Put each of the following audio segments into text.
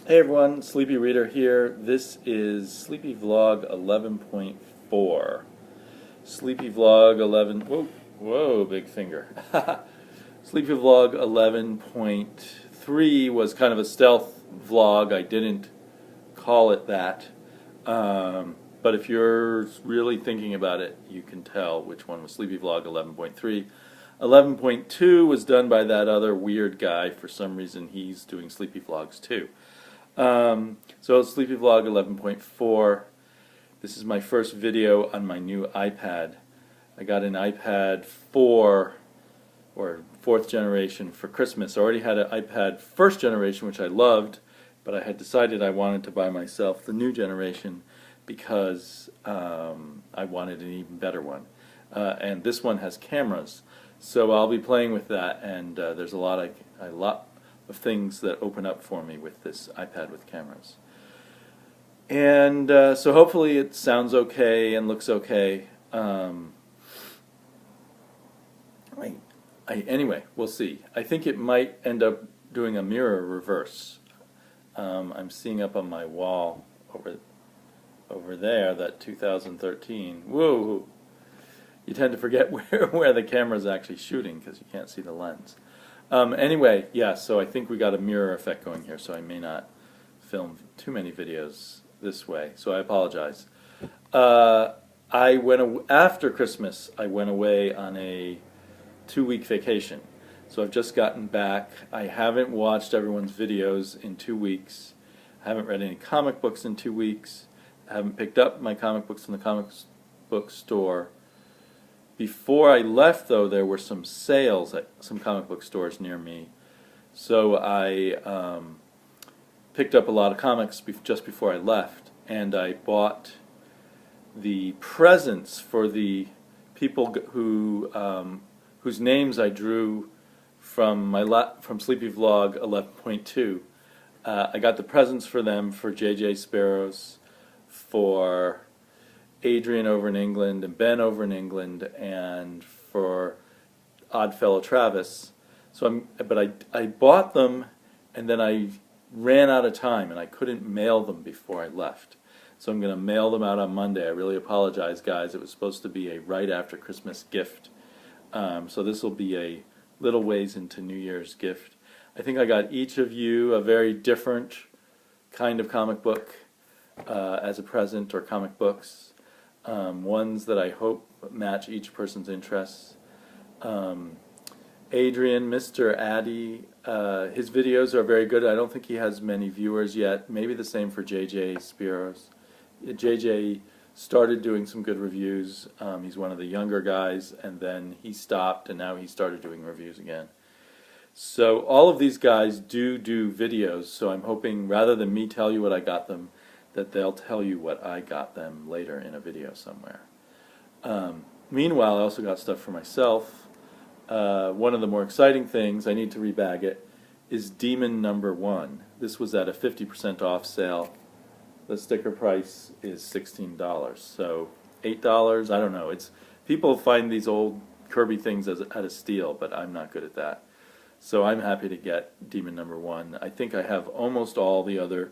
Hey everyone, Sleepy Reader here. This is Sleepy Vlog 11.4. Sleepy Vlog 11. Whoa, big finger. Sleepy Vlog 11.3 was kind of a stealth vlog. I didn't call it that. But if you're really thinking about it, you can tell which one was Sleepy Vlog 11.3. 11.2 was done by that other weird guy. For some reason, he's doing Sleepy Vlogs too. So Sleepy Vlog 11.4. This is my first video on my new iPad. I got an iPad 4 or 4th generation for Christmas. I already had an iPad 1st generation, which I loved, but I had decided I wanted to buy myself the new generation because I wanted an even better one. And this one has cameras, so I'll be playing with that. And there's a lot of things that open up for me with this iPad with cameras. And so hopefully it sounds okay and looks okay. Anyway, we'll see. I think it might end up doing a mirror reverse. I'm seeing up on my wall over there that 2013. Whoa! You tend to forget where the camera's actually shooting because you can't see the lens. Anyway, yeah, so I think we got a mirror effect going here, so I may not film too many videos this way, so I apologize. After Christmas, I went away on a 2-week vacation. So I've just gotten back. I haven't watched everyone's videos in 2 weeks. I haven't read any comic books in 2 weeks. I haven't picked up my comic books from the comic book store. Before I left, though, there were some sales at some comic book stores near me. So I picked up a lot of comics just before I left, and I bought the presents for the people whose names I drew from Sleepy Vlog 11.2. I got the presents for them for J.J. Sparrows, for Adrian over in England and Ben over in England, and for Oddfellow Travis. But I bought them, and then I ran out of time, and I couldn't mail them before I left. So I'm going to mail them out on Monday. I really apologize, guys. It was supposed to be a right after Christmas gift. So this will be a little ways into New Year's gift. I think I got each of you a very different kind of comic book as a present, or comic books. Ones that I hope match each person's interests. Adrian, Mr. Addy, his videos are very good. I don't think he has many viewers yet. Maybe the same for J.J. Sparrows. J.J. started doing some good reviews. He's one of the younger guys, and then he stopped, and now he started doing reviews again. So all of these guys do videos, so I'm hoping, rather than me tell you what I got them, that they'll tell you what I got them later in a video somewhere. Meanwhile, I also got stuff for myself. One of the more exciting things, I need to rebag it, is Demon #1. This was at a 50% off sale. The sticker price is $16, so $8, I don't know. People find these old Kirby things at a steal, but I'm not good at that. So I'm happy to get Demon #1. I think I have almost all the other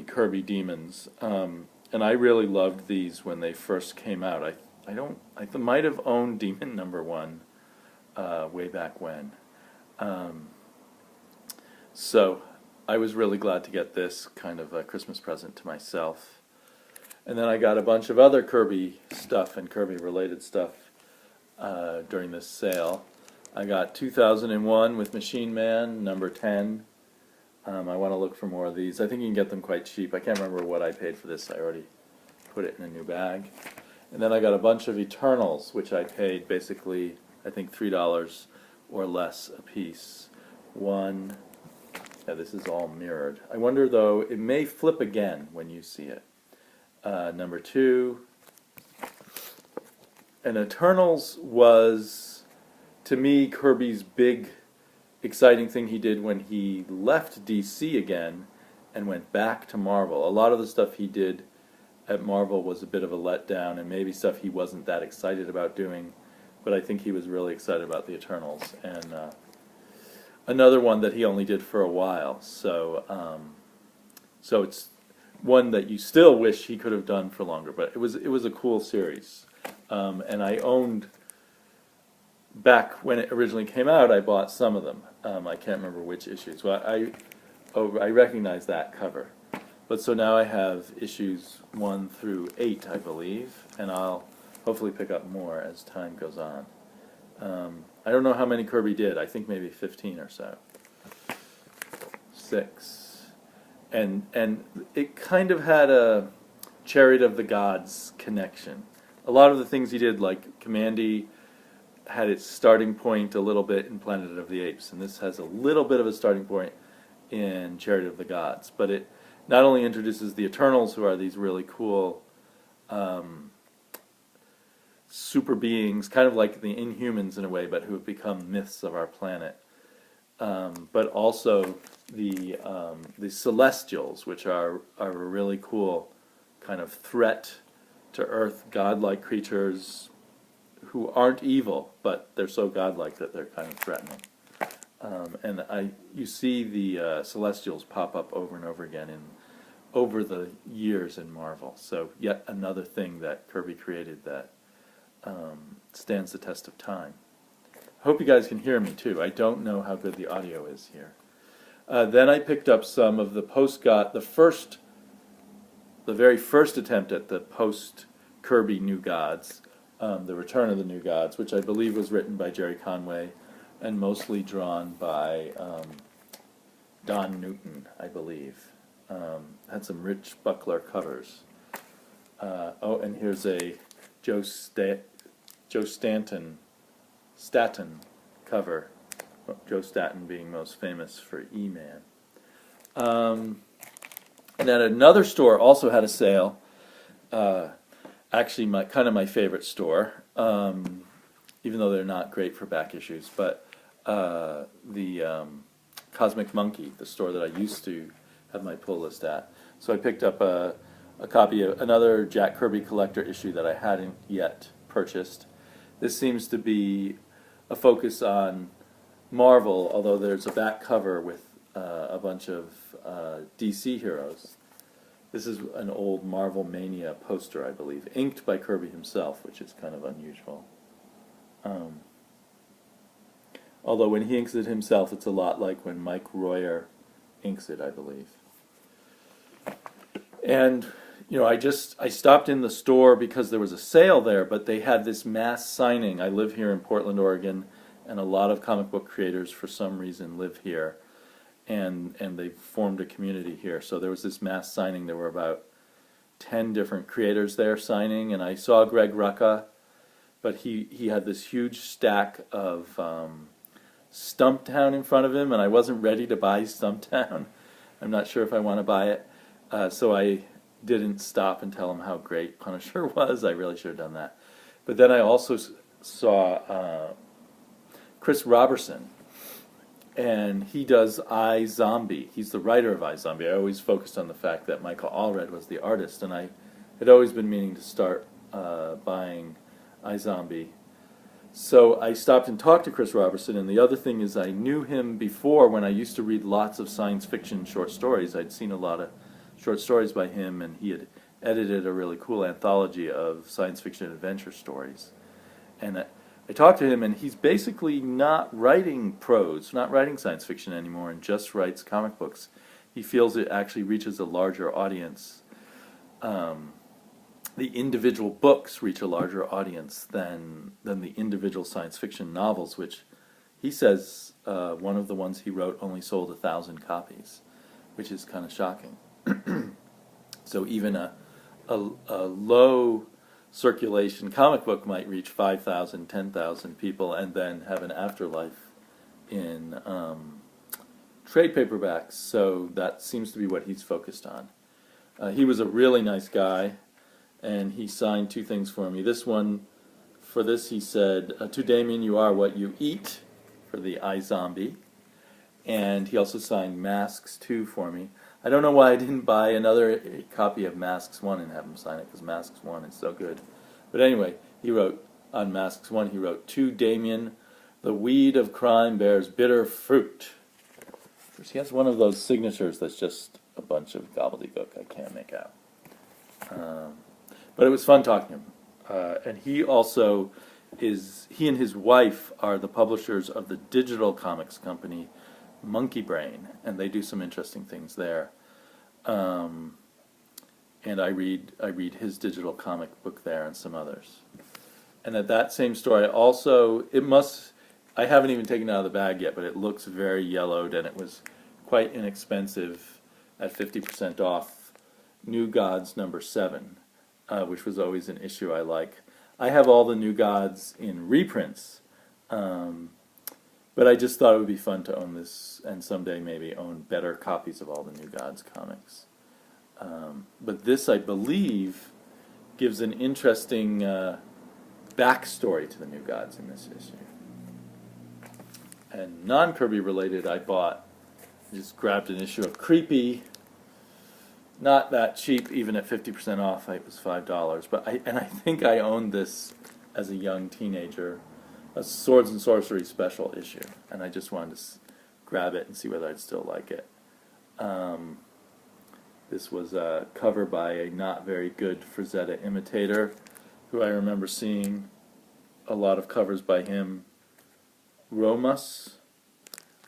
Kirby Demons, and I really loved these when they first came out. I might have owned Demon #1 way back when. So I was really glad to get this kind of a Christmas present to myself. And then I got a bunch of other Kirby stuff and Kirby related stuff during this sale. I got 2001 with Machine Man, number 10. I want to look for more of these. I think you can get them quite cheap. I can't remember what I paid for this. I already put it in a new bag. And then I got a bunch of Eternals, which I paid basically, I think, $3 or less a piece. Yeah, this is all mirrored. I wonder, though, it may flip again when you see it. Number 2. And Eternals was, to me, Kirby's big exciting thing he did when he left DC again and went back to Marvel. A lot of the stuff he did at Marvel was a bit of a letdown, and maybe stuff he wasn't that excited about doing, but I think he was really excited about the Eternals. And another one that he only did for a while. So it's one that you still wish he could have done for longer. But it was a cool series, and I owned. Back when it originally came out, I bought some of them. I can't remember which issues. Well, I recognize that cover. But so now I have issues 1 through 8, I believe, and I'll hopefully pick up more as time goes on. I don't know how many Kirby did. I think maybe 15 or so. 6. And it kind of had a Chariot of the Gods connection. A lot of the things he did, like Commandy, had its starting point a little bit in Planet of the Apes, and this has a little bit of a starting point in Chariot of the Gods. But it not only introduces the Eternals, who are these really cool super beings, kind of like the Inhumans in a way, but who have become myths of our planet, but also the Celestials, which are a really cool kind of threat to Earth, godlike creatures who aren't evil, but they're so godlike that they're kind of threatening. And you see the Celestials pop up over and over again over the years in Marvel. So yet another thing that Kirby created that stands the test of time. I hope you guys can hear me too. I don't know how good the audio is here. Then I picked up some of the the very first attempt at the post-Kirby New Gods, The Return of the New Gods, which I believe was written by Jerry Conway and mostly drawn by Don Newton, I believe. Had some rich Buckler covers. And here's a Joe Staton cover. Joe Staton being most famous for E-Man. And then another store also had a sale. Actually, my favorite store, even though they're not great for back issues. But the Cosmic Monkey, the store that I used to have my pull list at. So I picked up a copy of another Jack Kirby collector issue that I hadn't yet purchased. This seems to be a focus on Marvel, although there's a back cover with a bunch of DC heroes. This is an old Marvel Mania poster, I believe, inked by Kirby himself, which is kind of unusual. Although when he inks it himself, it's a lot like when Mike Royer inks it, I believe. And I stopped in the store because there was a sale there, but they had this mass signing. I live here in Portland, Oregon, and a lot of comic book creators for some reason live here, and they've formed a community here. So there was this mass signing. There were about 10 different creators there signing, and I saw Greg Rucka, but he had this huge stack of Stumptown in front of him, and I wasn't ready to buy Stumptown. I'm not sure if I want to buy it. So I didn't stop and tell him how great Punisher was. I really should have done that. But then I also saw Chris Robertson, and he does iZombie. He's the writer of iZombie. I always focused on the fact that Michael Allred was the artist, and I had always been meaning to start buying iZombie. So I stopped and talked to Chris Robertson, and the other thing is I knew him before when I used to read lots of science fiction short stories. I'd seen a lot of short stories by him, and he had edited a really cool anthology of science fiction adventure stories. And I talked to him, and he's basically not writing prose, not writing science fiction anymore, and just writes comic books. He feels it actually reaches a larger audience. The individual books reach a larger audience than the individual science fiction novels, which he says one of the ones he wrote only sold 1,000 copies, which is kind of shocking. So even a low circulation comic book might reach 5,000, 10,000 people and then have an afterlife in trade paperbacks. So that seems to be what he's focused on. He was a really nice guy, and he signed 2 things for me. This one, for this he said, "To Damien, you are what you eat," for the iZombie. And he also signed Masks 2 for me. I don't know why I didn't buy another copy of Masks 1 and have him sign it, because Masks 1 is so good. But anyway, he wrote, on Masks 1, he wrote, "To Damien, the weed of crime bears bitter fruit." He has one of those signatures that's just a bunch of gobbledygook I can't make out. But it was fun talking to him. And he also he and his wife are the publishers of the digital comics company Monkey Brain, and they do some interesting things there. And I read his digital comic book there and some others. And at that same store, I haven't even taken it out of the bag yet, but it looks very yellowed, and it was quite inexpensive at 50% off New Gods #7, which was always an issue I like. I have all the New Gods in reprints, but I just thought it would be fun to own this, and someday maybe own better copies of all the New Gods comics. But this, I believe, gives an interesting backstory to the New Gods in this issue. And non-Kirby related, I just grabbed an issue of Creepy. Not that cheap, even at 50% off. It was $5. But I think I owned this as a young teenager, a Swords and Sorcery special issue, and I just wanted to grab it and see whether I'd still like it. This was a cover by a not very good Frazetta imitator, who I remember seeing a lot of covers by him. Romus,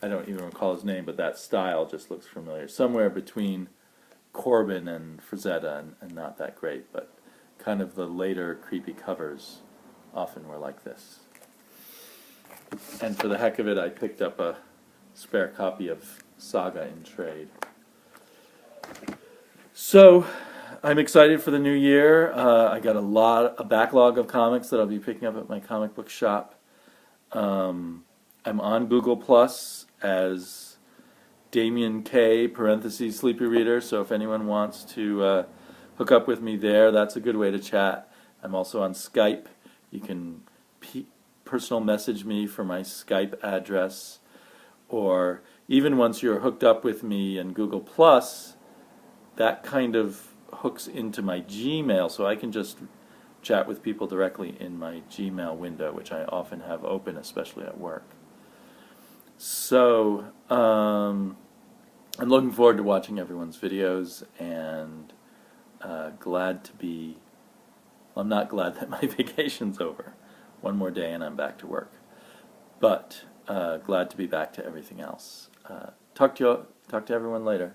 I don't even recall his name, but that style just looks familiar. Somewhere between Corbin and Frazetta, and not that great, but kind of the later Creepy covers often were like this. And for the heck of it, I picked up a spare copy of Saga in trade. So, I'm excited for the new year. I got a backlog of comics that I'll be picking up at my comic book shop. I'm on Google Plus as Damien K, Sleepy Reader, so if anyone wants to hook up with me there, that's a good way to chat. I'm also on Skype. You can personal message me for my Skype address, or even once you're hooked up with me in Google Plus, that kind of hooks into my Gmail, so I can just chat with people directly in my Gmail window, which I often have open, especially at work. So, I'm looking forward to watching everyone's videos, and I'm not glad that my vacation's over. One more day and I'm back to work. But glad to be back to everything else. Talk to everyone later.